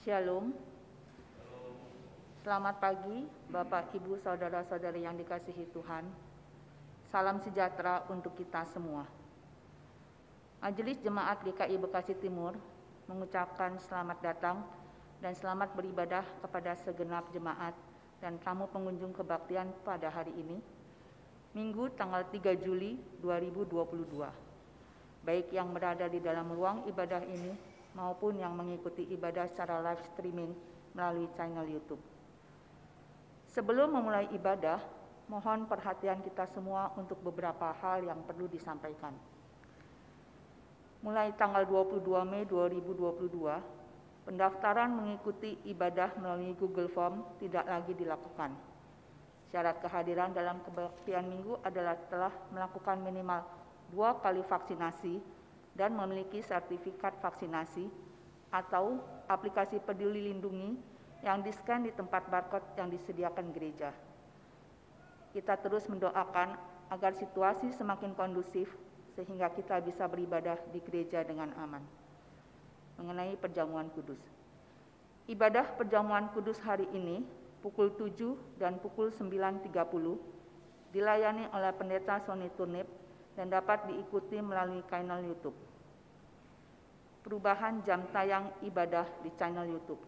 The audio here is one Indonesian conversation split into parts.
Shalom. Selamat pagi, Bapak, Ibu, Saudara-saudari yang dikasihi Tuhan. Salam sejahtera untuk kita semua. Majelis Jemaat GKI Bekasi Timur mengucapkan selamat datang dan selamat beribadah kepada segenap jemaat dan tamu pengunjung kebaktian pada hari ini, Minggu tanggal 3 Juli 2022. Baik yang berada di dalam ruang ibadah ini maupun yang mengikuti ibadah secara live streaming melalui channel YouTube. Sebelum memulai ibadah, mohon perhatian kita semua untuk beberapa hal yang perlu disampaikan. Mulai tanggal 22 Mei 2022, pendaftaran mengikuti ibadah melalui Google Form tidak lagi dilakukan. Syarat kehadiran dalam kebaktian minggu adalah telah melakukan minimal 2 kali vaksinasi dan memiliki sertifikat vaksinasi atau aplikasi Peduli Lindungi yang di-scan di tempat barcode yang disediakan gereja. Kita terus mendoakan agar situasi semakin kondusif sehingga kita bisa beribadah di gereja dengan aman. Mengenai perjamuan kudus. Ibadah perjamuan kudus hari ini pukul 7 dan pukul 9.30 dilayani oleh Pendeta Sony Turnip dan dapat diikuti melalui channel YouTube. Perubahan jam tayang ibadah di channel YouTube.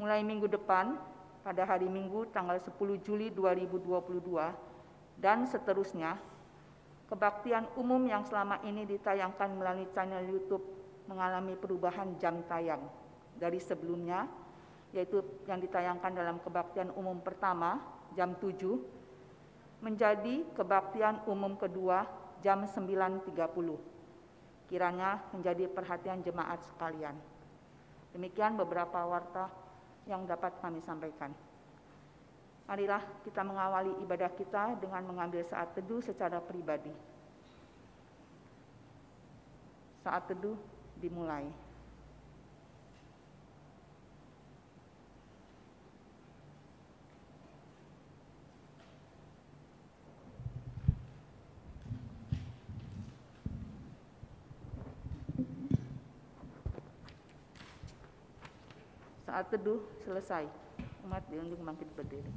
Mulai minggu depan, pada hari Minggu tanggal 10 Juli 2022 dan seterusnya, kebaktian umum yang selama ini ditayangkan melalui channel YouTube mengalami perubahan jam tayang dari sebelumnya, yaitu yang ditayangkan dalam kebaktian umum pertama jam 7 menjadi kebaktian umum kedua jam 9.30. Kiranya menjadi perhatian jemaat sekalian. Demikian beberapa warta yang dapat kami sampaikan. Marilah kita mengawali ibadah kita dengan mengambil saat teduh secara pribadi. Saat teduh dimulai. Saat teduh selesai, umat diunjuk bangkit berdiri.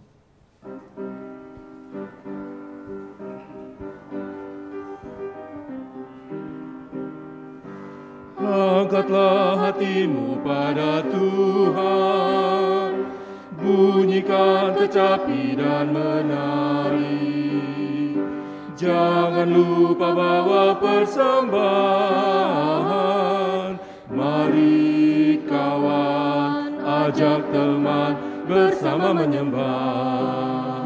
Angkatlah hatimu pada Tuhan, bunyikan kecapi dan menari. Jangan lupa bawa persembahan, mari kawan, ajak teman bersama menyembah.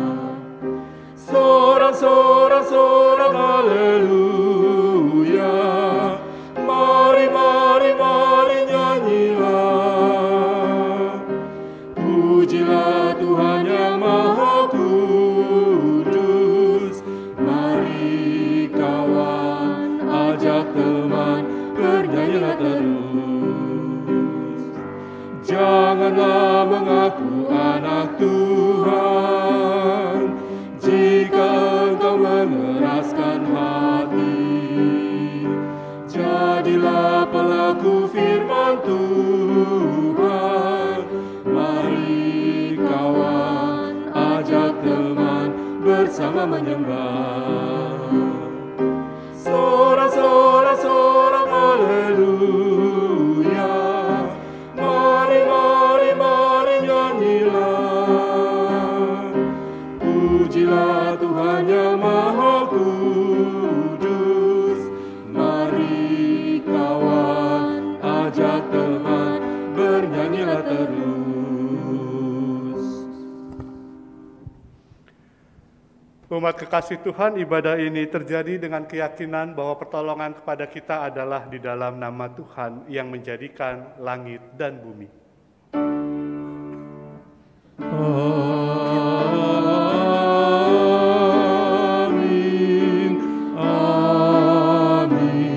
Sorak-sorak haleluya, mari nyanyilah. Pujilah Tuhan yang Maha Kudus, mari kawan, ajak teman bernyanyilah terus. Janganlah mengaku anak Tuhan jika engkau mengeraskan hati. Jadilah pelaku firman Tuhan, mari kawan, ajak teman bersama menyembah. Sorak haleluya, mari nyanyilah. Pujilah Tuhan yang Maha Kudus, mari kawan, ajak teman bernyanyilah terus. Umat kekasih Tuhan, ibadah ini terjadi dengan keyakinan bahwa pertolongan kepada kita adalah di dalam nama Tuhan yang menjadikan langit dan bumi. Amin, amin,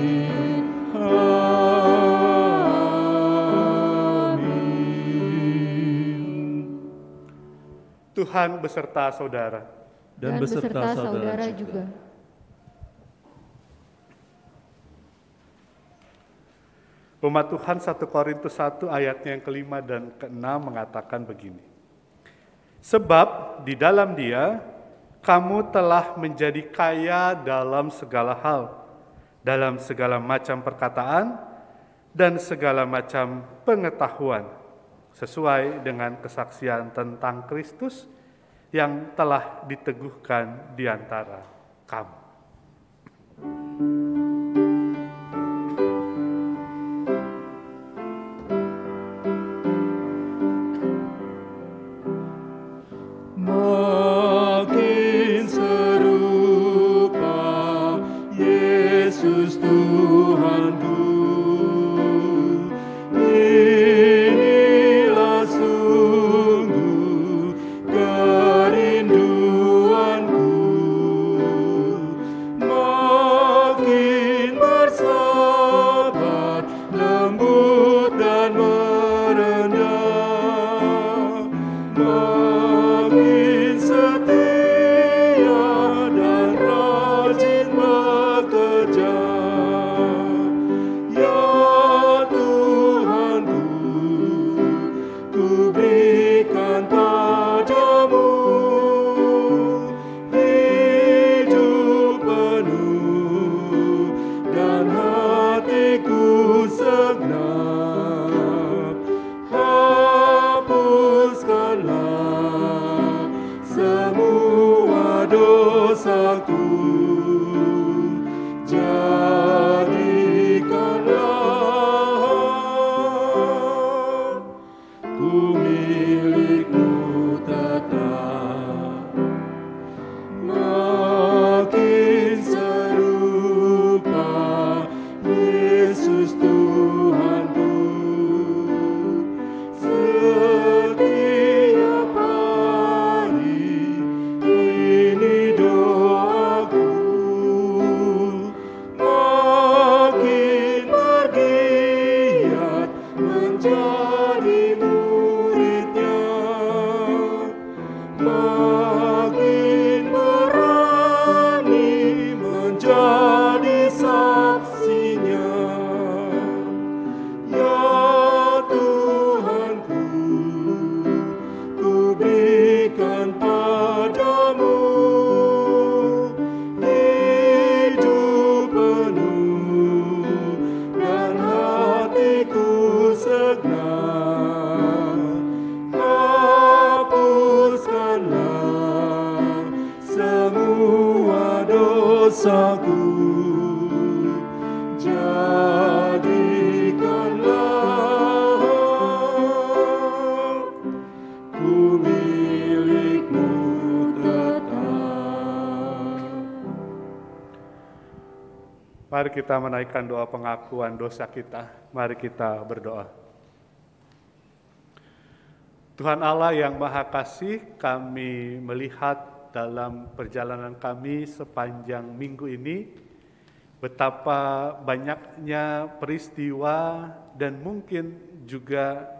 amin. Tuhan beserta saudara. Dan beserta saudara juga. Umat Tuhan 1 Korintus 1 ayatnya yang kelima dan keenam mengatakan begini. Sebab di dalam Dia kamu telah menjadi kaya dalam segala hal, dalam segala macam perkataan dan segala macam pengetahuan, sesuai dengan kesaksian tentang Kristus yang telah diteguhkan di antara kamu. Makin serupa Yesus Tuhanku, inilah sungguh kerinduanku. Makin bersabar, lembut dan merendah, makin setia dan rajin bekerja. Ya Tuhanku, ku berikan padamu hidup penuh dan hatiku segenap. Hapuskanlah semua dosaku, jadikanlah ku milikmu tetap. Makin serupa Yesus Tuhanku, setiap hari ini doaku. Makin bergiat menjadi muridnya, makin berani menjadi saksinya. Ya Tuhanku, ku berikan padamu hidup penuh dan hatiku segenap. Hapuskanlah semua dosaku, jadikanlah ku milikmu tetap. Mari kita menaikkan doa pengakuan dosa kita. Mari kita berdoa. Tuhan Allah yang Maha Kasih, kami melihat dalam perjalanan kami sepanjang minggu ini betapa banyaknya peristiwa dan mungkin juga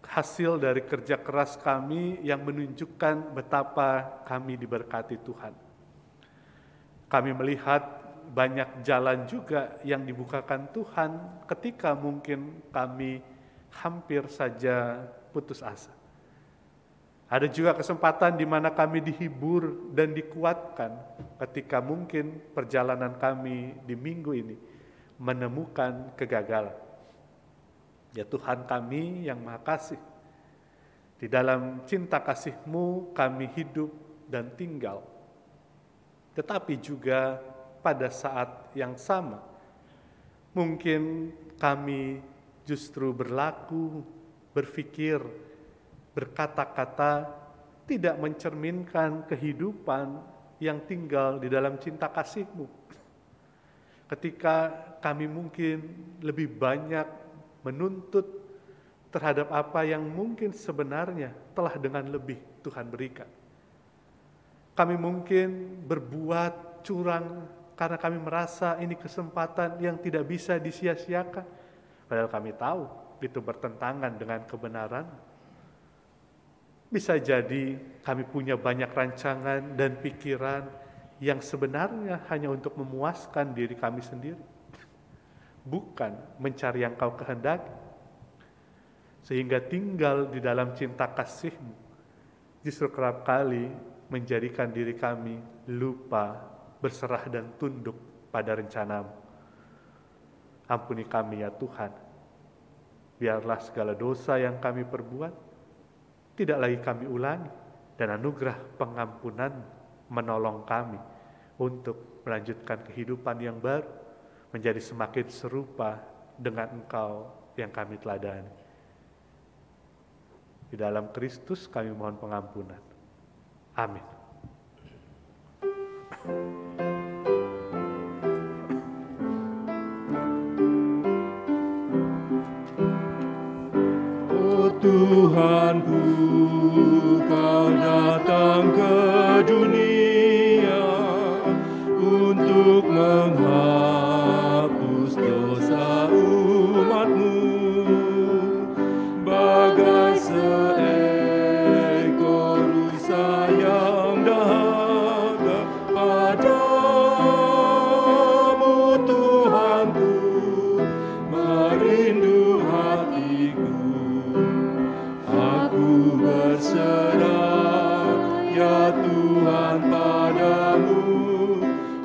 hasil dari kerja keras kami yang menunjukkan betapa kami diberkati Tuhan. Kami melihat banyak jalan juga yang dibukakan Tuhan ketika mungkin kami hampir saja putus asa. Ada juga kesempatan di mana kami dihibur dan dikuatkan ketika mungkin perjalanan kami di minggu ini menemukan kegagalan. Ya Tuhan kami yang Maha Kasih, di dalam cinta kasih-Mu kami hidup dan tinggal. Tetapi juga pada saat yang sama, mungkin kami justru berlaku, berpikir, berkata-kata tidak mencerminkan kehidupan yang tinggal di dalam cinta kasih-Mu. Ketika kami mungkin lebih banyak menuntut terhadap apa yang mungkin sebenarnya telah dengan lebih Tuhan berikan. Kami mungkin berbuat curang karena kami merasa ini kesempatan yang tidak bisa disia-siakan. Padahal kami tahu itu bertentangan dengan kebenaran. Bisa jadi kami punya banyak rancangan dan pikiran yang sebenarnya hanya untuk memuaskan diri kami sendiri. bukan mencari yang Kau kehendaki. Sehingga tinggal di dalam cinta kasih-Mu, justru kerap kali menjadikan diri kami lupa berserah dan tunduk pada rencana-Mu. Ampuni kami ya Tuhan. Biarlah segala dosa yang kami perbuat tidak lagi kami ulangi, dan anugerah pengampunan menolong kami untuk melanjutkan kehidupan yang baru, menjadi semakin serupa dengan Engkau yang kami teladani. Di dalam Kristus kami mohon pengampunan. Amin. Oh Tuhanku, Kau datang ke dunia untuk menghapus dosa umat-Mu. Bagai seekor rusa yang dahaga padamu, Tuhanku, merindu hatiku. Aku berserah ya Tuhan padamu,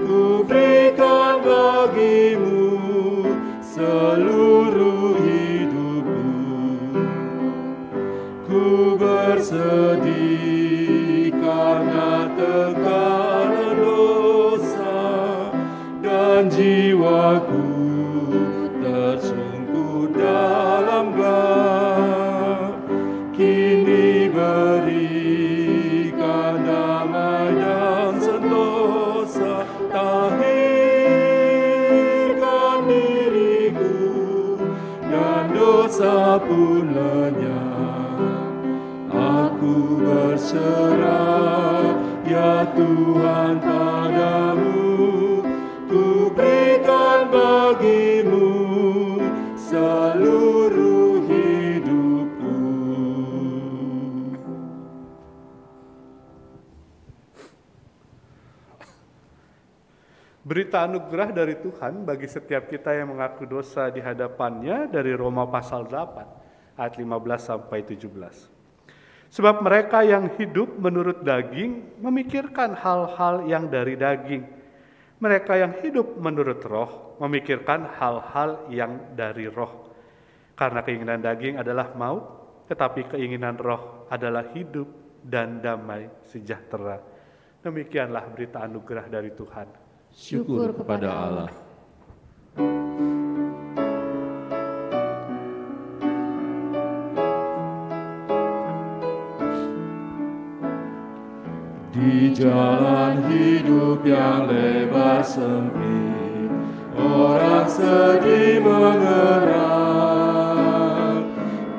ku berikan bagimu seluruh hidupku. Ku bersedih karena tekanan dosa, dan jiwaku tersungkur dalam gelap. Kini berikan damai dan sentosa, tahirkan diriku, dan dosa pun lenyap. Aku berserah ya Tuhan padamu, ku berikan bagimu seluruh hidupku. Berita anugerah dari Tuhan bagi setiap kita yang mengaku dosa di hadapannya dari Roma pasal 8 ayat 15 sampai 17. Sebab mereka yang hidup menurut daging memikirkan hal-hal yang dari daging. Mereka yang hidup menurut roh memikirkan hal-hal yang dari roh. Karena keinginan daging adalah maut, tetapi keinginan roh adalah hidup dan damai sejahtera. Demikianlah berita anugerah dari Tuhan. Syukur kepada Allah. Di jalan hidup yang lebar sempit, orang sedih mengerang.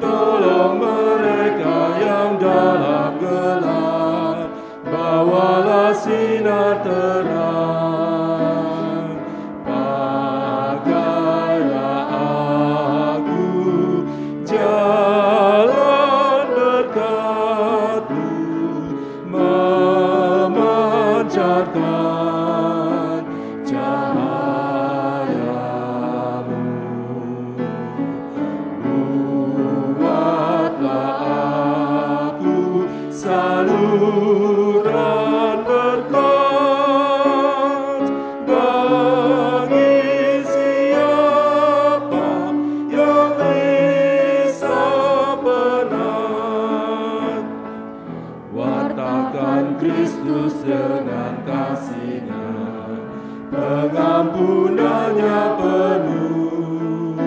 Tolong mereka yang dalam gelap, bawalah sinar terang. Pakailah aku jalan berkat-Mu, memancarkan cahaya-Mu. Buatlah aku saluran berkat bagi siapa yang risau penat. Wartakan Kristus dengan kasih-Nya, pengampunannya penuh.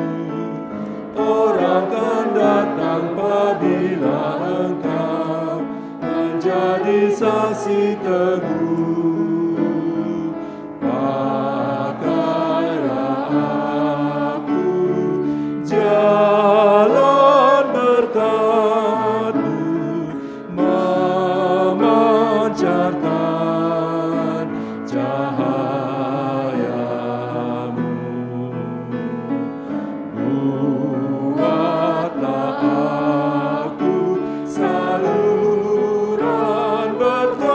Orang kan datang apabila engkau menjadi saksi teguh. Pakailah aku jalan berkat-Mu, memancarkan cahaya-Mu. Buatlah aku saluran berkat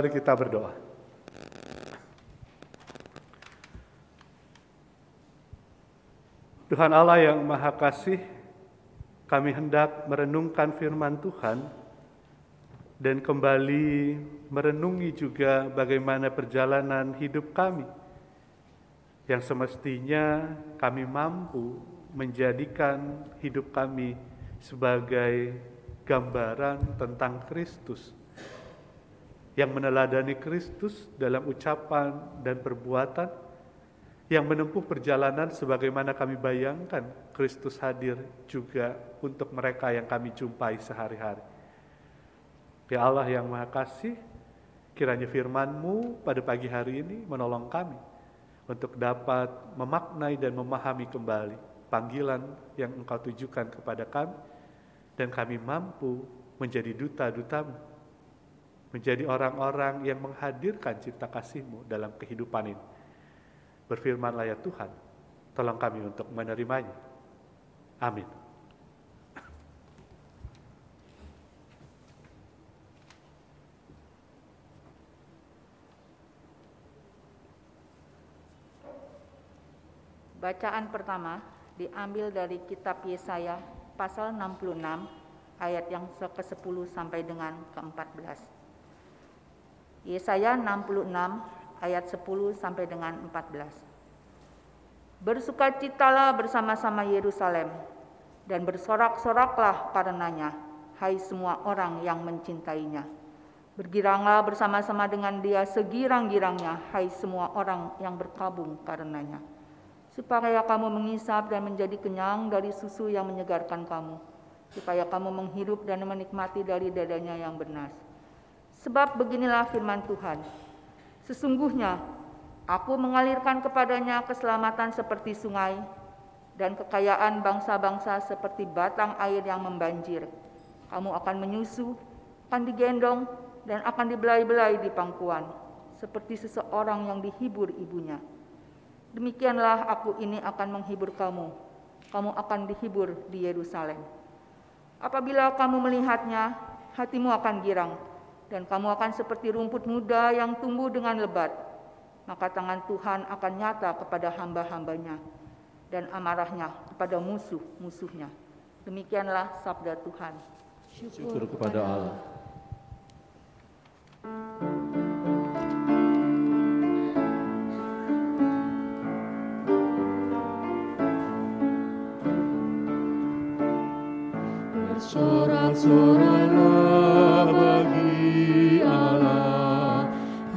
Mari kita berdoa. Tuhan Allah yang Maha Kasih, kami hendak merenungkan firman Tuhan dan kembali merenungi juga bagaimana perjalanan hidup kami yang semestinya kami mampu menjadikan hidup kami sebagai gambaran tentang Kristus, yang meneladani Kristus dalam ucapan dan perbuatan, yang menempuh perjalanan sebagaimana kami bayangkan Kristus hadir juga untuk mereka yang kami jumpai sehari-hari. Ya Allah yang Maha Kasih, kiranya firman-Mu pada pagi hari ini menolong kami untuk dapat memaknai dan memahami kembali panggilan yang Engkau tujukan kepada kami, dan kami mampu menjadi duta-duta-Mu, menjadi orang-orang yang menghadirkan cipta kasih-Mu dalam kehidupan ini. Berfirmanlah ya Tuhan, tolong kami untuk menerimanya. Amin. Bacaan pertama diambil dari kitab Yesaya pasal 66 ayat yang ke-10 sampai dengan ke-14. Yesaya 66 ayat 10 sampai dengan 14. Bersukacitalah bersama-sama Yerusalem dan bersorak-soraklah karenanya, hai semua orang yang mencintainya. Bergiranglah bersama-sama dengan dia segirang-girangnya, hai semua orang yang berkabung karenanya. Supaya kamu mengisap dan menjadi kenyang dari susu yang menyegarkan kamu, supaya kamu menghirup dan menikmati dari dadanya yang bernas. Sebab beginilah firman Tuhan, sesungguhnya aku mengalirkan kepadanya keselamatan seperti sungai dan kekayaan bangsa-bangsa seperti batang air yang membanjir. Kamu akan menyusu, akan digendong, dan akan dibelai-belai di pangkuan, seperti seseorang yang dihibur ibunya. Demikianlah aku ini akan menghibur kamu. Kamu akan dihibur di Yerusalem. Apabila kamu melihatnya, hatimu akan girang, dan kamu akan seperti rumput muda yang tumbuh dengan lebat. Maka tangan Tuhan akan nyata kepada hamba-hambanya, dan amarahnya kepada musuh-musuhnya. Demikianlah sabda Tuhan. Syukur kepada Allah. Bersorak-soraklah bagi Allah,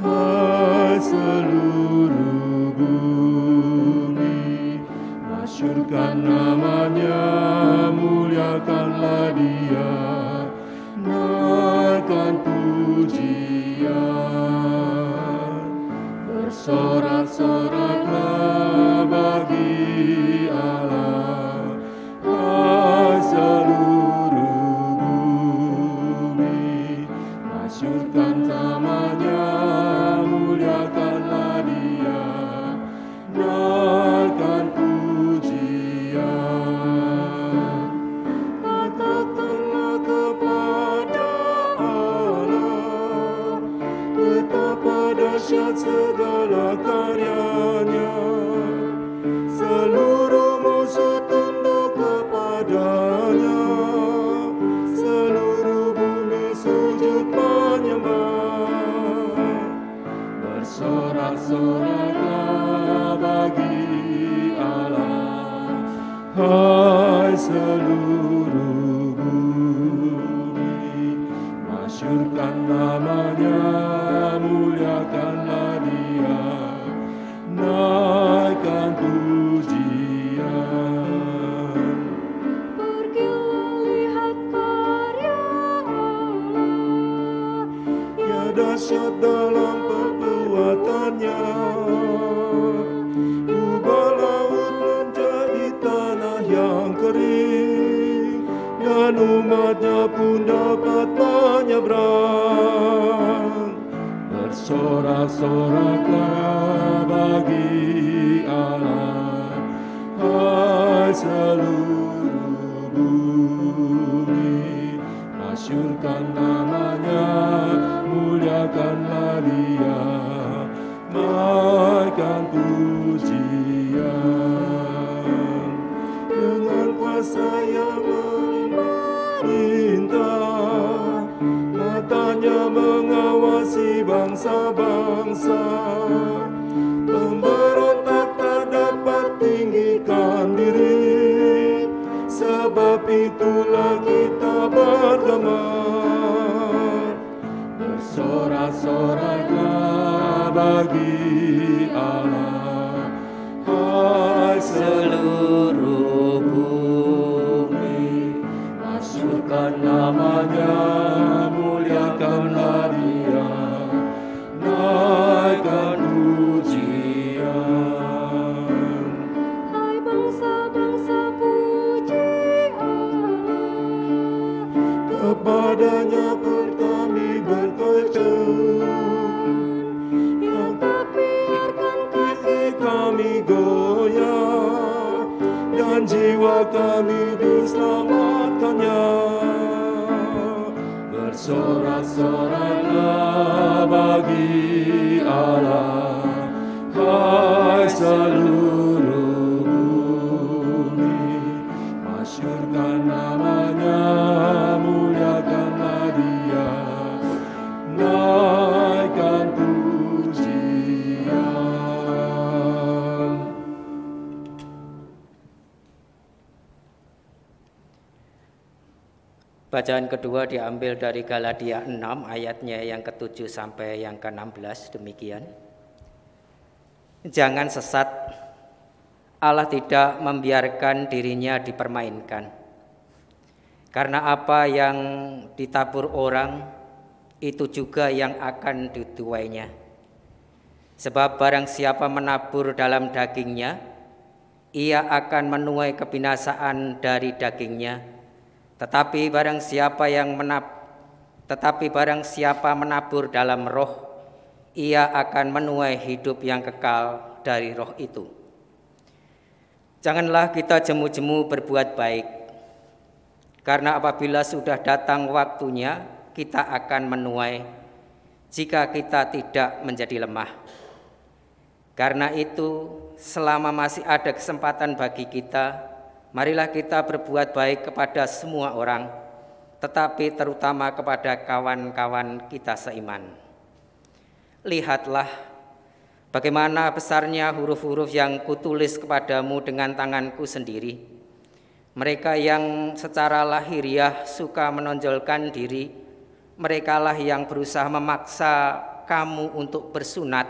hai seluruh bumi. Masyurkan namanya, muliakanlah dia, naikkan pujian. Bersorak-soraklah bagi Allah, hai seluruh bumi. Masyurkan namanya, muliakanlah dia, naikkan pujian. Katakanlah kepada Allah, betapa dahsyat segala karyanya. Seluruh musuh tunduk kepadanya, seluruh bumi sujud menyembah. Bersorak-soraklah bagi Allah, hai seluruh bumi. Masyurkan namanya, muliakanlah dia, naikkan pujian. Pergilah lihat karya Allah, Ya dahsyat dalam perbuatannya. Ubah laut menjadi tanah yang kering, dan umatnya pun dapat menyeberang. Bersorak-soraklah bagi Allah, hai seluruh bumi. Masyurkan namanya, muliakanlah bangsa-bangsa. Pemberontak tak dapat tinggikan diri, sebab itulah kita bergemar. Bersorak-soraklah bagi Allah, hai seluruh bumi. Masyurkan namanya, muliakanlah Dia, naikkan pujian. Hai bangsa-bangsa, puji Allah. Kepadanya kami berkecan, yang tak biarkan kaki kami goyah, dan jiwa kami diselamatkannya. Bersorak-soraklah bagi Allah, hai seluruh bumi. Masyurkan namanya, muliakanlah Dia, naikkan pujian. Bacaan kedua diambil dari Galatia 6 ayatnya yang ke-7 sampai yang ke-16 demikian. Jangan sesat, Allah tidak membiarkan dirinya dipermainkan. Karena apa yang ditabur orang, itu juga yang akan dituainya. Sebab barang siapa menabur dalam dagingnya, ia akan menuai kebinasaan dari dagingnya. Tetapi barang siapa menabur dalam roh, ia akan menuai hidup yang kekal dari roh itu. Janganlah kita jemu-jemu berbuat baik, karena apabila sudah datang waktunya, kita akan menuai jika kita tidak menjadi lemah. Karena itu, selama masih ada kesempatan bagi kita, marilah kita berbuat baik kepada semua orang, tetapi terutama kepada kawan-kawan kita seiman. Lihatlah bagaimana besarnya huruf-huruf yang kutulis kepadamu dengan tanganku sendiri. Mereka yang secara lahiriah suka menonjolkan diri, merekalah yang berusaha memaksa kamu untuk bersunat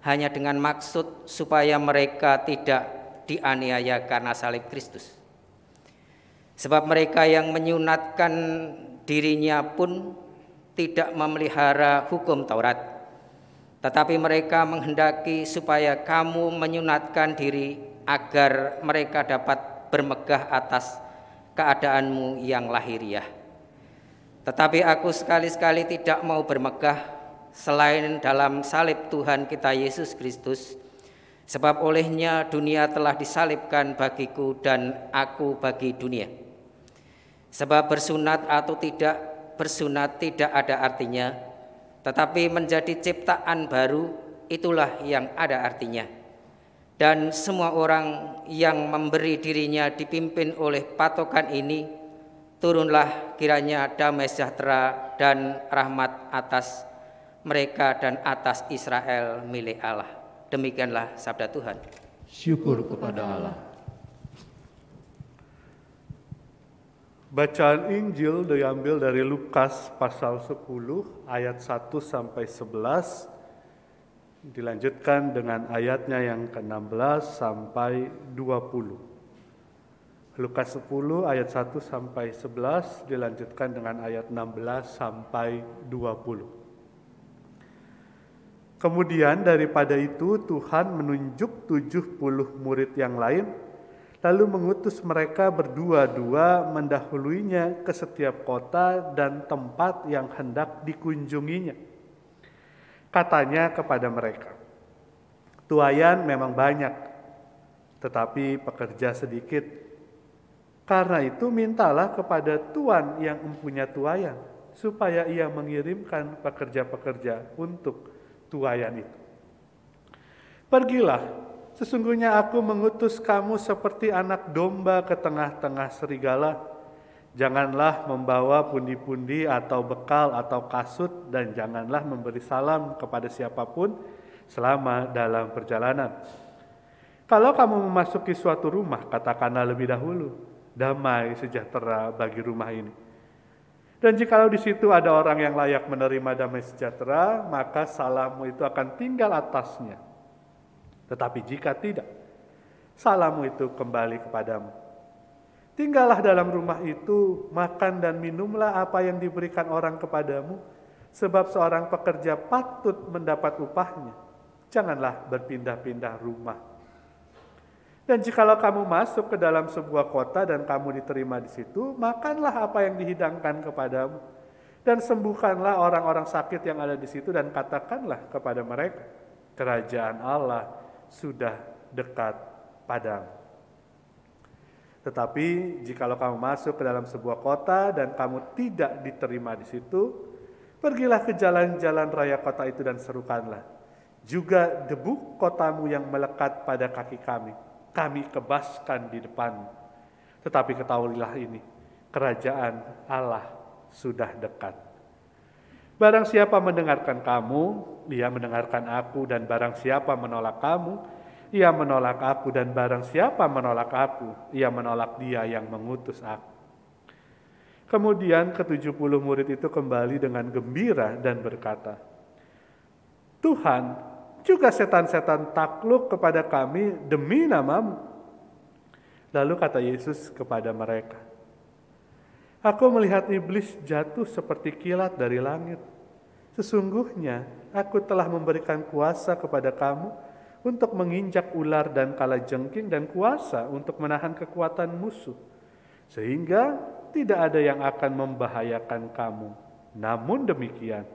hanya dengan maksud supaya mereka tidak dianiaya karena salib Kristus. Sebab mereka yang menyunatkan dirinya pun tidak memelihara hukum Taurat, tetapi mereka menghendaki supaya kamu menyunatkan diri agar mereka dapat bermegah atas keadaanmu yang lahiriah. Tetapi aku sekali-sekali tidak mau bermegah selain dalam salib Tuhan kita Yesus Kristus, sebab olehnya dunia telah disalibkan bagiku dan aku bagi dunia. Sebab bersunat atau tidak bersunat tidak ada artinya, tetapi menjadi ciptaan baru itulah yang ada artinya. Dan semua orang yang memberi dirinya dipimpin oleh patokan ini, turunlah kiranya damai sejahtera dan rahmat atas mereka dan atas Israel milik Allah. Demikianlah sabda Tuhan. Syukur kepada Allah. Bacaan Injil diambil dari Lukas pasal 10 ayat 1 sampai 11, dilanjutkan dengan ayatnya yang ke-16 sampai 20. Lukas 10 ayat 1 sampai 11 dilanjutkan dengan ayat 16 sampai 20. Kemudian daripada itu Tuhan menunjuk 70 murid yang lain, lalu mengutus mereka berdua-dua mendahuluinya ke setiap kota dan tempat yang hendak dikunjunginya. Katanya kepada mereka, tuaian memang banyak, tetapi pekerja sedikit. Karena itu mintalah kepada Tuan yang mempunyai tuaian, supaya ia mengirimkan pekerja-pekerja untuk tuaian itu. Pergilah, sesungguhnya aku mengutus kamu seperti anak domba ke tengah-tengah serigala. Janganlah membawa pundi-pundi atau bekal atau kasut, dan janganlah memberi salam kepada siapapun selama dalam perjalanan. Kalau kamu memasuki suatu rumah, katakanlah lebih dahulu, damai sejahtera bagi rumah ini. Dan jikalau di situ ada orang yang layak menerima damai sejahtera, maka salammu itu akan tinggal atasnya. Tetapi jika tidak, salammu itu kembali kepadamu. Tinggallah dalam rumah itu, makan dan minumlah apa yang diberikan orang kepadamu, sebab seorang pekerja patut mendapat upahnya. Janganlah berpindah-pindah rumah. Dan jikalau kamu masuk ke dalam sebuah kota dan kamu diterima di situ, makanlah apa yang dihidangkan kepadamu, dan sembuhkanlah orang-orang sakit yang ada di situ, dan katakanlah kepada mereka, kerajaan Allah sudah dekat padamu. Tetapi jikalau kamu masuk ke dalam sebuah kota dan kamu tidak diterima di situ, pergilah ke jalan-jalan raya kota itu dan serukanlah, juga debu kotamu yang melekat pada kaki kami kebaskan di depanmu. Tetapi ketahuilah ini, kerajaan Allah sudah dekat. Barang siapa mendengarkan kamu, ia mendengarkan aku, dan barang siapa menolak kamu, ia menolak aku, dan barang siapa menolak aku, ia menolak dia yang mengutus aku. Kemudian ke-70 murid itu kembali dengan gembira dan berkata, Tuhan, juga setan-setan takluk kepada kami demi nama-Mu. Lalu kata Yesus kepada mereka, Aku melihat iblis jatuh seperti kilat dari langit. Sesungguhnya aku telah memberikan kuasa kepada kamu untuk menginjak ular dan kalajengking, dan kuasa untuk menahan kekuatan musuh, sehingga tidak ada yang akan membahayakan kamu. Namun demikian,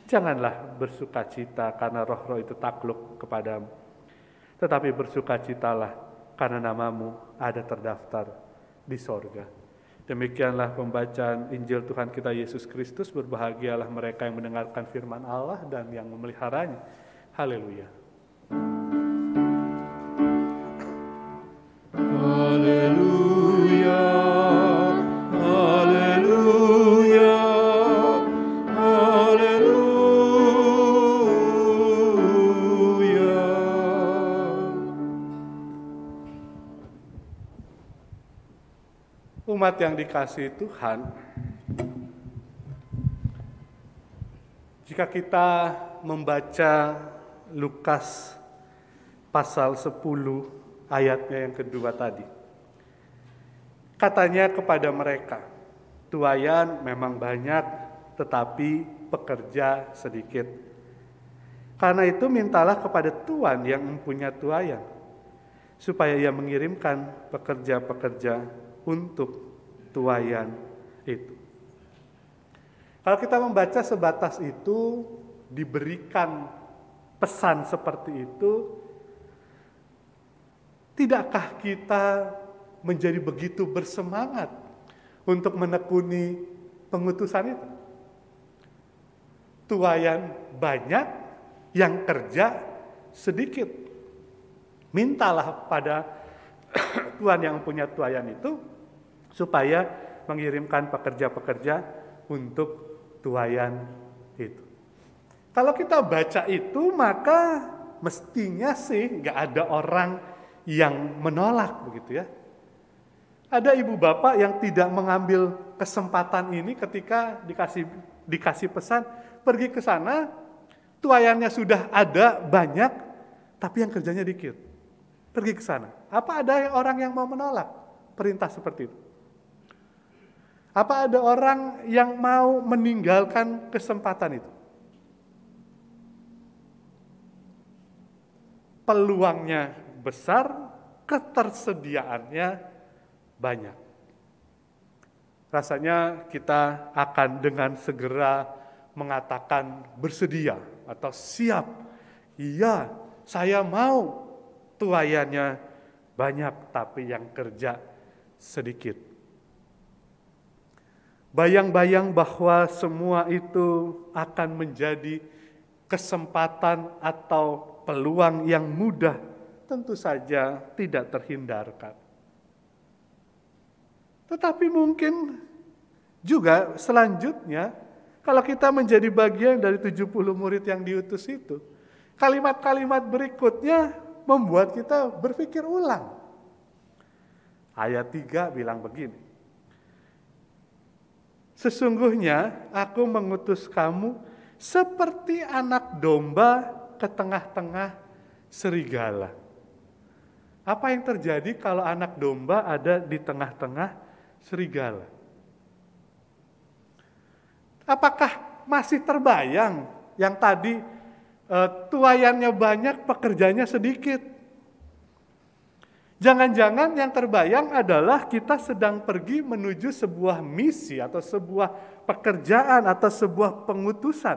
janganlah bersukacita karena roh-roh itu takluk kepadamu, tetapi bersukacitalah karena namamu ada terdaftar di sorga. Demikianlah pembacaan Injil Tuhan kita Yesus Kristus. Berbahagialah mereka yang mendengarkan firman Allah dan yang memeliharanya. Haleluya. Haleluya, haleluya, haleluya. Umat yang dikasihi Tuhan, jika kita membaca Lukas pasal 10 ayatnya yang kedua tadi, katanya kepada mereka, tuaian memang banyak tetapi pekerja sedikit. Karena itu mintalah kepada Tuan yang mempunyai tuaian, supaya ia mengirimkan pekerja-pekerja untuk tuaian itu. Kalau kita membaca sebatas itu, diberikan pesan seperti itu, tidakkah kita menjadi begitu bersemangat untuk menekuni pengutusan itu? Tuaian banyak, yang kerja sedikit. Mintalah pada Tuhan yang punya tuaian itu supaya mengirimkan pekerja-pekerja untuk tuaian itu. Kalau kita baca itu, maka mestinya sih nggak ada orang yang menolak begitu ya. Ada ibu bapak yang tidak mengambil kesempatan ini ketika dikasih pesan, pergi ke sana, tuaiannya sudah ada banyak, tapi yang kerjanya dikit. Pergi ke sana. Apa ada orang yang mau menolak perintah seperti itu? Apa ada orang yang mau meninggalkan kesempatan itu? Peluangnya besar, ketersediaannya banyak. Rasanya kita akan dengan segera mengatakan bersedia atau siap. Iya, saya mau tuaiannya banyak tapi yang kerja sedikit. Bayang-bayang bahwa semua itu akan menjadi kesempatan atau peluang yang mudah, tentu saja tidak terhindarkan. Tetapi mungkin juga selanjutnya, kalau kita menjadi bagian dari 70 murid yang diutus itu, kalimat-kalimat berikutnya membuat kita berpikir ulang. Ayat 3 bilang begini, sesungguhnya aku mengutus kamu seperti anak domba ke tengah-tengah serigala. Apa yang terjadi kalau anak domba ada di tengah-tengah serigala? Apakah masih terbayang yang tadi tuayannya banyak, pekerjanya sedikit? Jangan-jangan yang terbayang adalah kita sedang pergi menuju sebuah misi atau sebuah pekerjaan atau sebuah pengutusan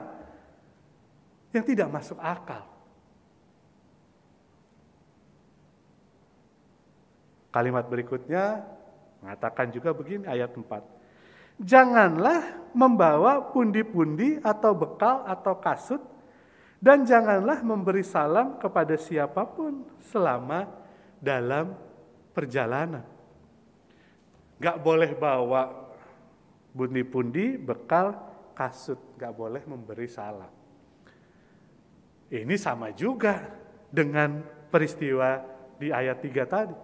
yang tidak masuk akal. Kalimat berikutnya mengatakan juga begini, ayat 4. Janganlah membawa pundi-pundi atau bekal atau kasut, dan janganlah memberi salam kepada siapapun selama dalam perjalanan. Gak boleh bawa pundi-pundi, bekal, kasut. Gak boleh memberi salam. Ini sama juga dengan peristiwa di ayat 3 tadi.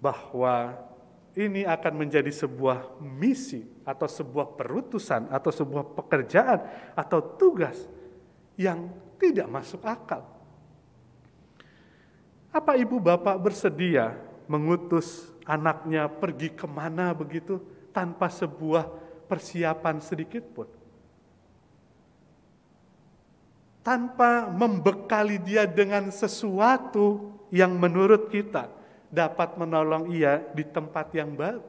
Bahwa ini akan menjadi sebuah misi atau sebuah perutusan atau sebuah pekerjaan atau tugas yang tidak masuk akal. Apa ibu bapak bersedia mengutus anaknya pergi kemana begitu tanpa sebuah persiapan sedikit pun? Tanpa membekali dia dengan sesuatu yang menurut kita dapat menolong ia di tempat yang baru?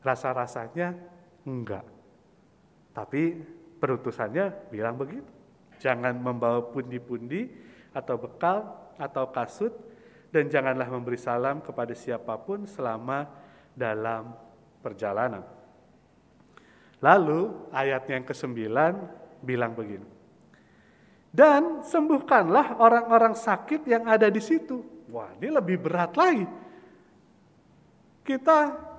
Rasa-rasanya enggak. Tapi perutusannya bilang begitu. Jangan membawa pundi-pundi atau bekal atau kasut, dan janganlah memberi salam kepada siapapun selama dalam perjalanan. Lalu ayat yang ke-9 bilang begini. Dan sembuhkanlah orang-orang sakit yang ada di situ. Wah, ini lebih berat lagi. Kita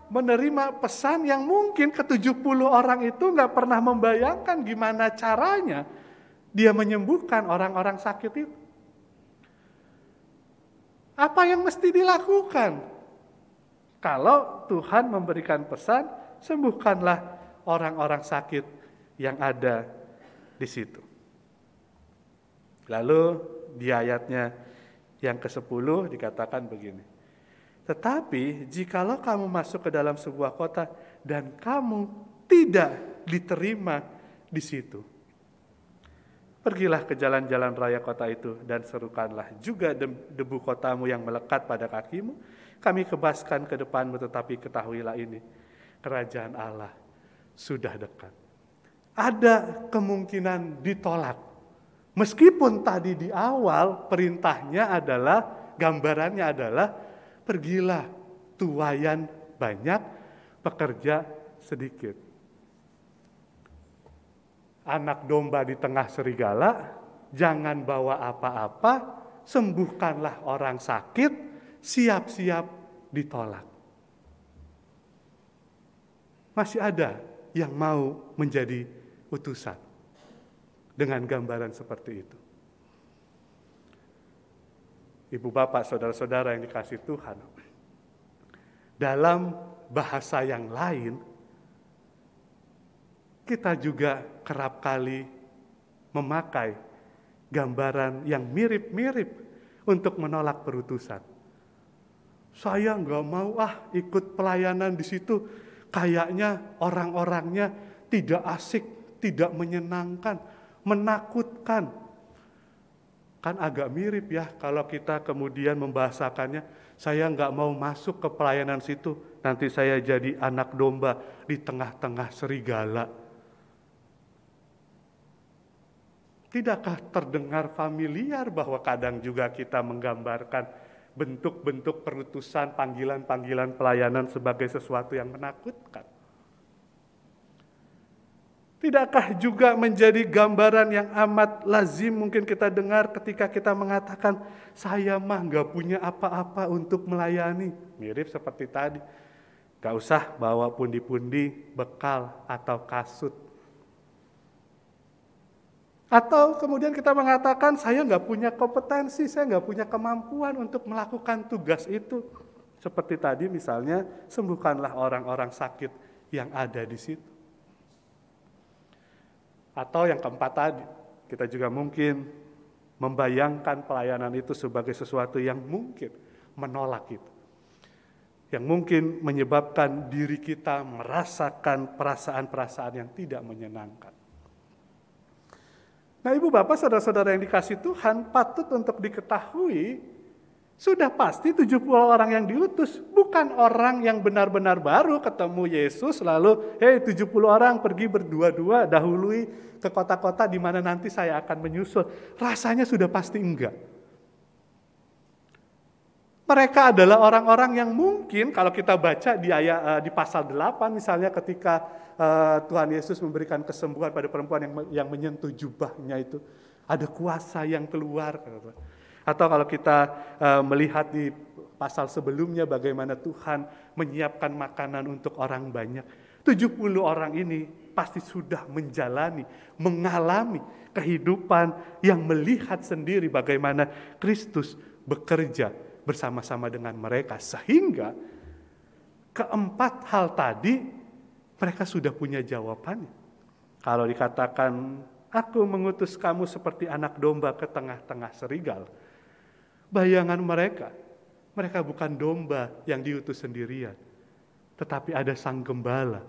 menerima pesan yang mungkin ke-70 orang itu nggak pernah membayangkan gimana caranya dia menyembuhkan orang-orang sakit itu. Apa yang mesti dilakukan? Kalau Tuhan memberikan pesan, sembuhkanlah orang-orang sakit yang ada di situ. Lalu di ayatnya yang ke-10 dikatakan begini. Tetapi jikalau kamu masuk ke dalam sebuah kota dan kamu tidak diterima di situ, pergilah ke jalan-jalan raya kota itu dan serukanlah juga debu kotamu yang melekat pada kakimu. Kami kebaskan ke depanmu, tetapi ketahuilah ini, kerajaan Allah sudah dekat. Ada kemungkinan ditolak. Meskipun tadi di awal perintahnya adalah, gambarannya adalah, pergilah, tuayan banyak, pekerja sedikit. Anak domba di tengah serigala, jangan bawa apa-apa, sembuhkanlah orang sakit, siap-siap ditolak. Masih ada yang mau menjadi utusan dengan gambaran seperti itu. Ibu bapak, saudara-saudara yang dikasihi Tuhan, dalam bahasa yang lain, kita juga kerap kali memakai gambaran yang mirip-mirip untuk menolak perutusan. Saya nggak mau ikut pelayanan di situ, kayaknya orang-orangnya tidak asik, tidak menyenangkan, menakutkan. Kan agak mirip ya kalau kita kemudian membahasakannya, saya nggak mau masuk ke pelayanan situ, nanti saya jadi anak domba di tengah-tengah serigala. Tidakkah terdengar familiar bahwa kadang juga kita menggambarkan bentuk-bentuk perutusan, panggilan-panggilan pelayanan sebagai sesuatu yang menakutkan? Tidakkah juga menjadi gambaran yang amat lazim mungkin kita dengar ketika kita mengatakan, saya mah gak punya apa-apa untuk melayani. Mirip seperti tadi, gak usah bawa pundi-pundi, bekal, atau kasut. Atau kemudian kita mengatakan, saya gak punya kompetensi, saya gak punya kemampuan untuk melakukan tugas itu. Seperti tadi misalnya, sembuhkanlah orang-orang sakit yang ada di situ. Atau yang keempat tadi, kita juga mungkin membayangkan pelayanan itu sebagai sesuatu yang mungkin menolak itu. Yang mungkin menyebabkan diri kita merasakan perasaan-perasaan yang tidak menyenangkan. Nah, Ibu Bapak, saudara-saudara yang dikasihi Tuhan, patut untuk diketahui, sudah pasti 70 orang yang diutus, bukan orang yang benar-benar baru ketemu Yesus, lalu 70 orang pergi berdua-dua dahului ke kota-kota di mana nanti saya akan menyusul. Rasanya sudah pasti enggak. Mereka adalah orang-orang yang mungkin kalau kita baca di pasal 8 misalnya ketika Tuhan Yesus memberikan kesembuhan pada perempuan yang menyentuh jubahnya itu, ada kuasa yang keluar. Atau kalau kita melihat di pasal sebelumnya bagaimana Tuhan menyiapkan makanan untuk orang banyak. 70 orang ini pasti sudah mengalami kehidupan yang melihat sendiri bagaimana Kristus bekerja bersama-sama dengan mereka. Sehingga keempat hal tadi mereka sudah punya jawabannya. Kalau dikatakan, aku mengutus kamu seperti anak domba ke tengah-tengah serigala. Bayangan mereka bukan domba yang diutus sendirian, tetapi ada sang gembala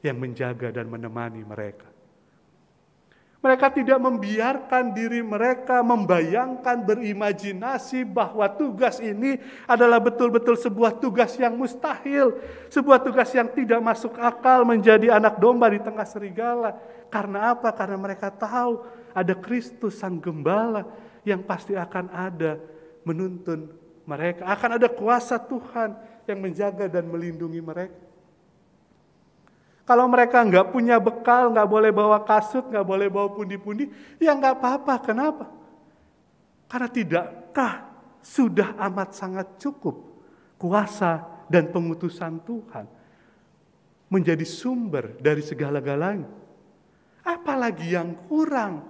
yang menjaga dan menemani mereka. Mereka tidak membiarkan diri mereka membayangkan, berimajinasi bahwa tugas ini adalah betul-betul sebuah tugas yang mustahil, sebuah tugas yang tidak masuk akal menjadi anak domba di tengah serigala. Karena apa? Karena mereka tahu ada Kristus sang gembala yang pasti akan ada menuntun mereka. Akan ada kuasa Tuhan yang menjaga dan melindungi mereka. Kalau mereka nggak punya bekal, nggak boleh bawa kasut, nggak boleh bawa pundi-pundi, ya nggak apa-apa. Kenapa? Karena tidakkah sudah amat sangat cukup kuasa dan pengutusan Tuhan menjadi sumber dari segala-galanya? Apalagi yang kurang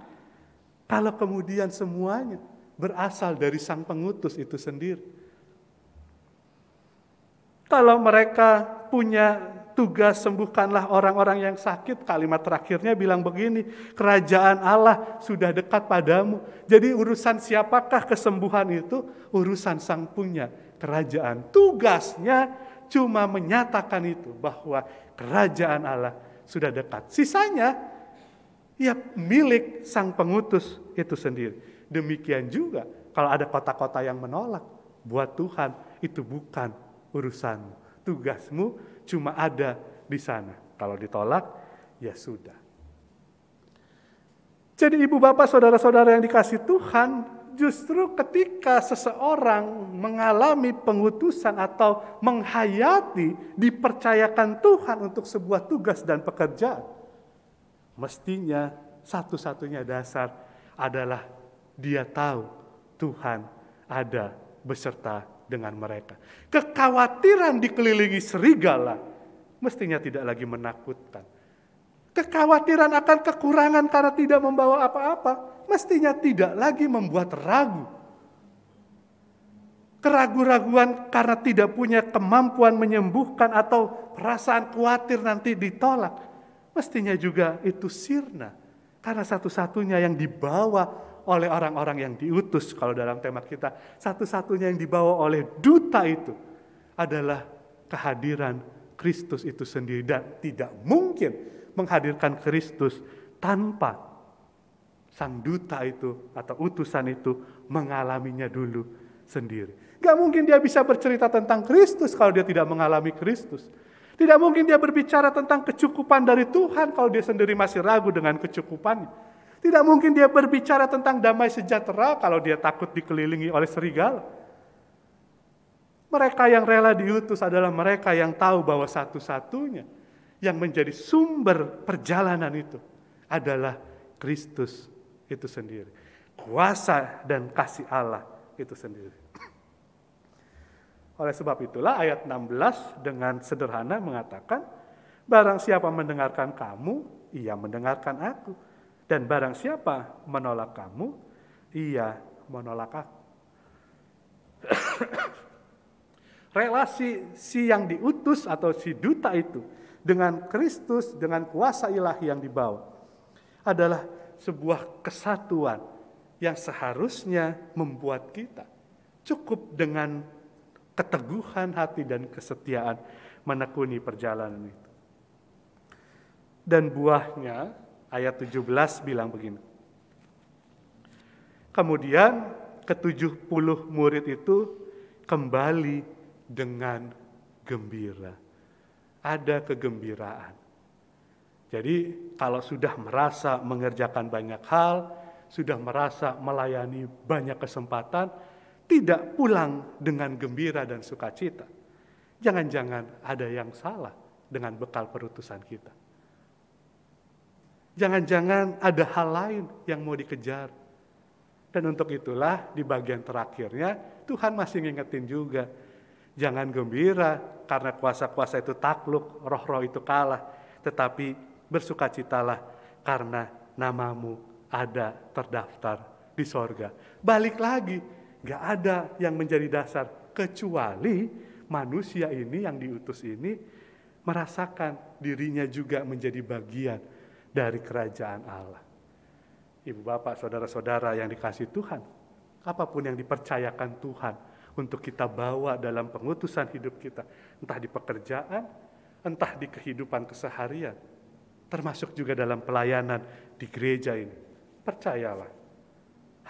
kalau kemudian semuanya berasal dari sang pengutus itu sendiri. Kalau mereka punya tugas sembuhkanlah orang-orang yang sakit, kalimat terakhirnya bilang begini, kerajaan Allah sudah dekat padamu. Jadi urusan siapakah kesembuhan itu? Urusan sang punya kerajaan. Tugasnya cuma menyatakan itu, bahwa kerajaan Allah sudah dekat. Sisanya ya milik sang pengutus itu sendiri. Demikian juga kalau ada kota-kota yang menolak, buat Tuhan itu bukan urusanmu. Tugasmu cuma ada di sana. Kalau ditolak, ya sudah. Jadi ibu bapak saudara-saudara yang dikasihi Tuhan, justru ketika seseorang mengalami pengutusan atau menghayati dipercayakan Tuhan untuk sebuah tugas dan pekerjaan, mestinya satu-satunya dasar adalah dia tahu Tuhan ada beserta dengan mereka. Kekhawatiran dikelilingi serigala mestinya tidak lagi menakutkan. Kekhawatiran akan kekurangan karena tidak membawa apa-apa mestinya tidak lagi membuat ragu. Keraguan-raguan karena tidak punya kemampuan menyembuhkan atau perasaan khawatir nanti ditolak mestinya juga itu sirna. Karena satu-satunya yang dibawa oleh orang-orang yang diutus, kalau dalam tema kita, satu-satunya yang dibawa oleh duta itu adalah kehadiran Kristus itu sendiri. Dan tidak mungkin menghadirkan Kristus tanpa sang duta itu atau utusan itu mengalaminya dulu sendiri. Gak mungkin dia bisa bercerita tentang Kristus kalau dia tidak mengalami Kristus. Tidak mungkin dia berbicara tentang kecukupan dari Tuhan kalau dia sendiri masih ragu dengan kecukupannya. Tidak mungkin dia berbicara tentang damai sejahtera kalau dia takut dikelilingi oleh serigala. Mereka yang rela diutus adalah mereka yang tahu bahwa satu-satunya yang menjadi sumber perjalanan itu adalah Kristus itu sendiri. Kuasa dan kasih Allah itu sendiri. Oleh sebab itulah ayat 16 dengan sederhana mengatakan, barang siapa mendengarkan kamu, ia mendengarkan aku. Dan barang siapa menolak kamu, ia menolak aku. Relasi si yang diutus atau si duta itu dengan Kristus, dengan kuasa ilahi yang dibawa, adalah sebuah kesatuan yang seharusnya membuat kita cukup dengan keteguhan hati dan kesetiaan menekuni perjalanan itu. Dan buahnya, ayat 17 bilang begini. Kemudian ke-70 murid itu kembali dengan gembira. Ada kegembiraan. Jadi kalau sudah merasa mengerjakan banyak hal, sudah merasa melayani banyak kesempatan, tidak pulang dengan gembira dan sukacita. Jangan-jangan ada yang salah dengan bekal perutusan kita. Jangan-jangan ada hal lain yang mau dikejar. Dan untuk itulah di bagian terakhirnya Tuhan masih ngingetin juga. Jangan gembira karena kuasa-kuasa itu takluk, roh-roh itu kalah. Tetapi bersukacitalah karena namamu ada terdaftar di sorga. Balik lagi. Gak ada yang menjadi dasar kecuali manusia ini yang diutus ini merasakan dirinya juga menjadi bagian dari kerajaan Allah. Ibu bapak, saudara-saudara yang dikasihi Tuhan, apapun yang dipercayakan Tuhan untuk kita bawa dalam pengutusan hidup kita, entah di pekerjaan, entah di kehidupan keseharian, termasuk juga dalam pelayanan di gereja ini, percayalah,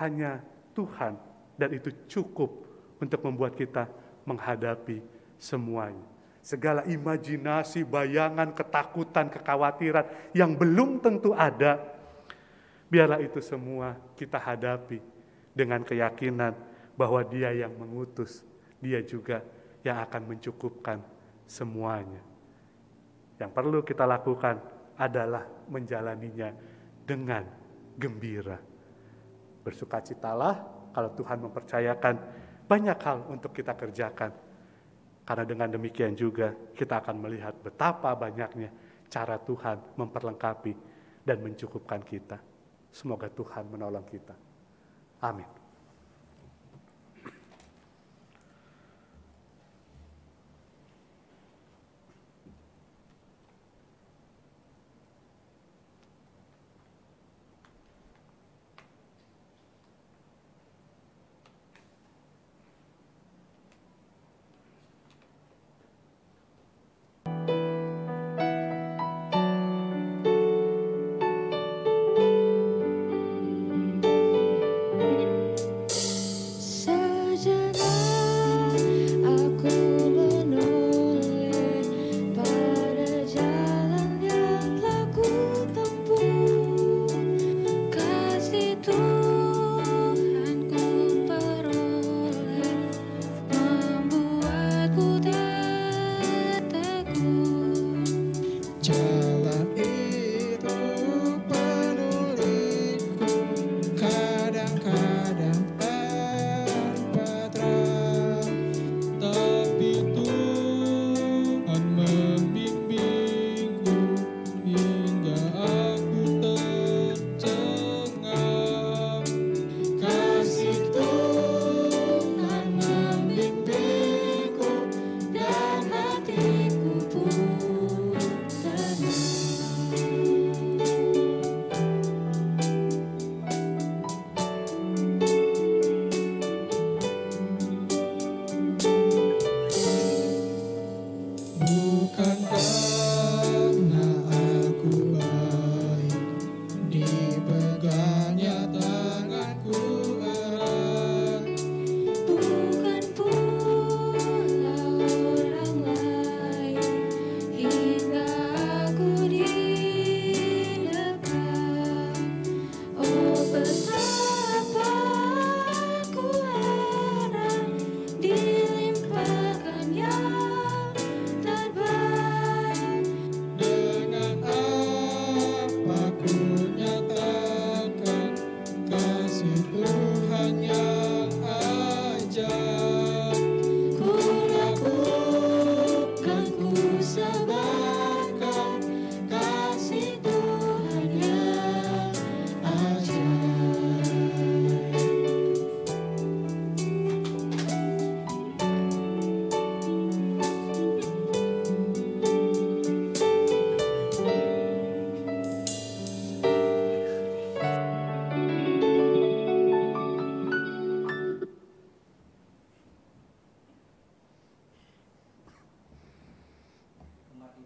hanya Tuhan. Dan itu cukup untuk membuat kita menghadapi semuanya. Segala imajinasi, bayangan, ketakutan, kekhawatiran yang belum tentu ada, biarlah itu semua kita hadapi dengan keyakinan bahwa Dia yang mengutus, Dia juga yang akan mencukupkan semuanya. Yang perlu kita lakukan adalah menjalaninya dengan gembira. Bersukacitalah kalau Tuhan mempercayakan banyak hal untuk kita kerjakan. Karena dengan demikian juga kita akan melihat betapa banyaknya cara Tuhan memperlengkapi dan mencukupkan kita. Semoga Tuhan menolong kita. Amin.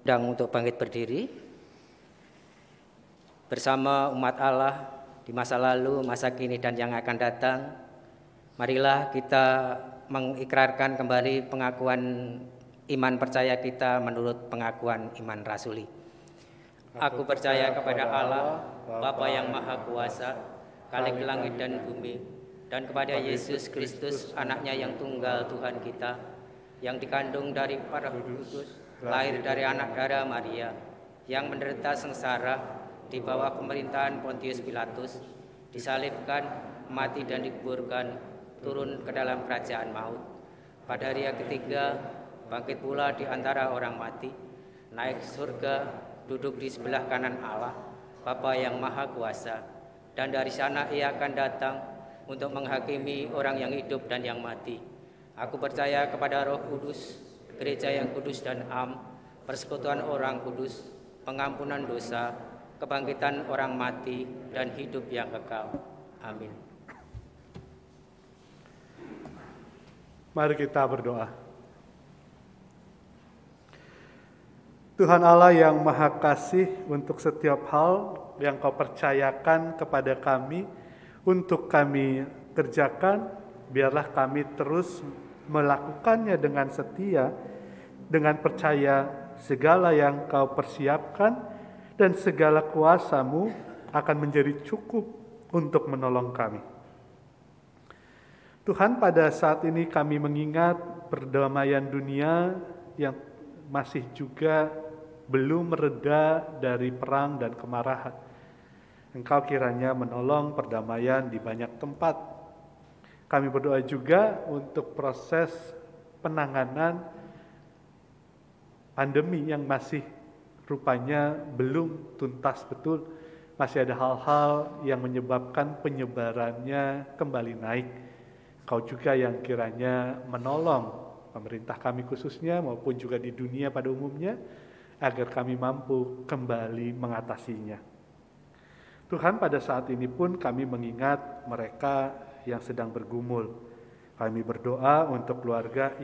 sedang untuk bangkit berdiri bersama umat Allah di masa lalu, masa kini, dan yang akan datang. Marilah kita mengikrarkan kembali pengakuan iman percaya kita menurut pengakuan iman rasuli. Aku percaya kepada Allah, Bapa yang Maha Kuasa, Khalik langit dan bumi, dan kepada Yesus Kristus, anaknya yang tunggal Tuhan kita, yang dikandung dari para kudus, lahir dari anak darah Maria, yang menderita sengsara di bawah pemerintahan Pontius Pilatus, disalibkan, mati dan dikuburkan, turun ke dalam kerajaan maut. Pada hari yang ketiga, bangkit pula di antara orang mati, naik ke surga, duduk di sebelah kanan Allah, Bapa yang Maha Kuasa, dan dari sana ia akan datang untuk menghakimi orang yang hidup dan yang mati. Aku percaya kepada Roh Kudus, gereja yang kudus dan am, persekutuan orang kudus, pengampunan dosa, kebangkitan orang mati, dan hidup yang kekal. Amin. Mari kita berdoa. Tuhan Allah yang Maha Kasih, untuk setiap hal yang Kau percayakan kepada kami untuk kami kerjakan, biarlah kami terus melakukannya dengan setia, dengan percaya segala yang Kau persiapkan dan segala kuasa-Mu akan menjadi cukup untuk menolong kami. Tuhan, pada saat ini kami mengingat perdamaian dunia yang masih juga belum mereda dari perang dan kemarahan. Engkau kiranya menolong perdamaian di banyak tempat. Kami berdoa juga untuk proses penanganan pandemi yang masih rupanya belum tuntas betul. Masih ada hal-hal yang menyebabkan penyebarannya kembali naik. Kau juga yang kiranya menolong pemerintah kami khususnya maupun juga di dunia pada umumnya, agar kami mampu kembali mengatasinya. Tuhan, pada saat ini pun kami mengingat mereka yang sedang bergumul. Kami berdoa untuk keluarga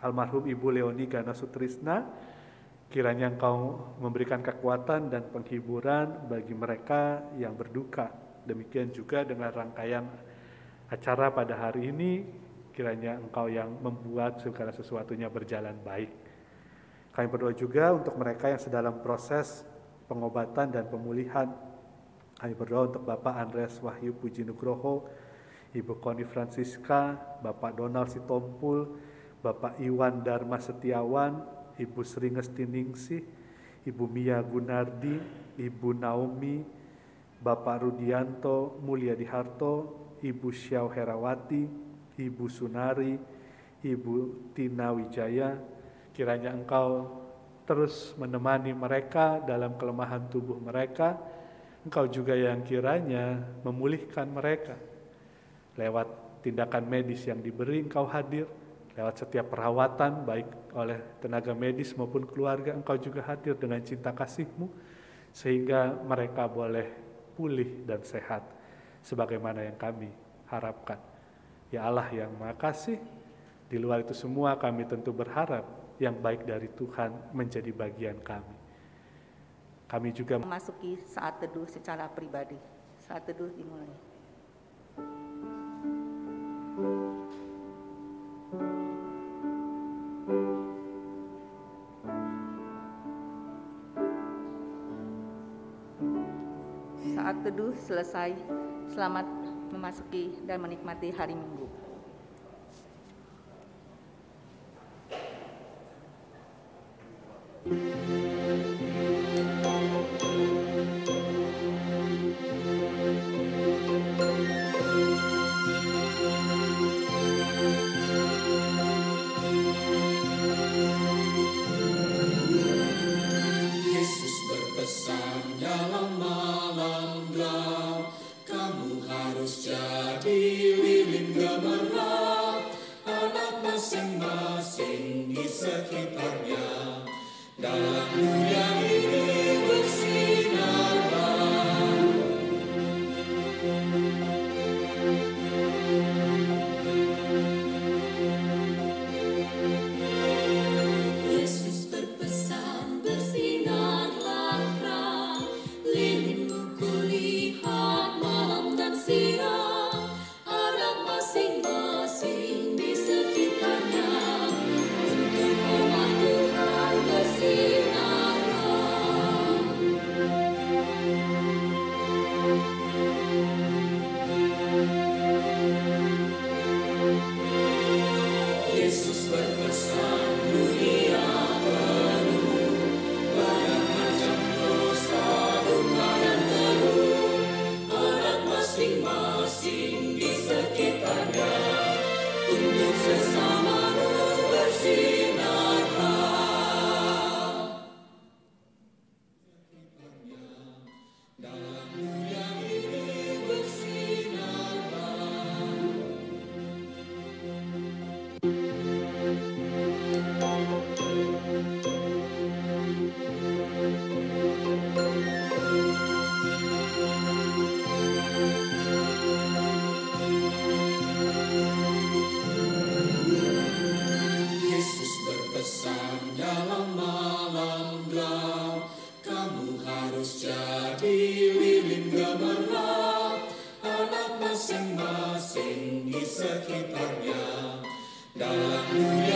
almarhum Ibu Leoni Gana Sutrisna, kiranya Engkau memberikan kekuatan dan penghiburan bagi mereka yang berduka. Demikian juga dengan rangkaian acara pada hari ini, kiranya Engkau yang membuat segala sesuatunya berjalan baik. Kami berdoa juga untuk mereka yang sedang proses pengobatan dan pemulihan. Kami berdoa untuk Bapak Andreas Wahyu Puji Nugroho, Ibu Koni Francisca, Bapak Donald Sitompul, Bapak Iwan Dharma Setiawan, Ibu Sri Ngestiningsih, Ibu Mia Gunardi, Ibu Naomi, Bapak Rudianto Mulyadi Harto, Ibu Syau Herawati, Ibu Sunari, Ibu Tina Wijaya. Kiranya Engkau terus menemani mereka dalam kelemahan tubuh mereka. Engkau juga yang kiranya memulihkan mereka. Lewat tindakan medis yang diberi, Engkau hadir. Lewat setiap perawatan, baik oleh tenaga medis maupun keluarga, Engkau juga hadir dengan cinta kasih-Mu, sehingga mereka boleh pulih dan sehat, sebagaimana yang kami harapkan. Ya Allah yang Maha Kasih, di luar itu semua kami tentu berharap yang baik dari Tuhan menjadi bagian kami. Kami juga Memasuki saat teduh secara pribadi. Saat teduh dimulai. Saat teduh selesai. Selamat memasuki dan menikmati hari Minggu. Yesus berpesan dalam malam gelap, kamu harus jadi lilin gemerlap, anak masing-masing di sekitarnya, dalam dunia ini bersinarlah. Yesus berpesan sesamamu bersinarlah. Dalam dunia ini bersinarlah. Yesus berpesan dalam malam gelap, kamu harus jadi lilin gemerlap, anak masing-masing di sekitarnya. Dalam dunia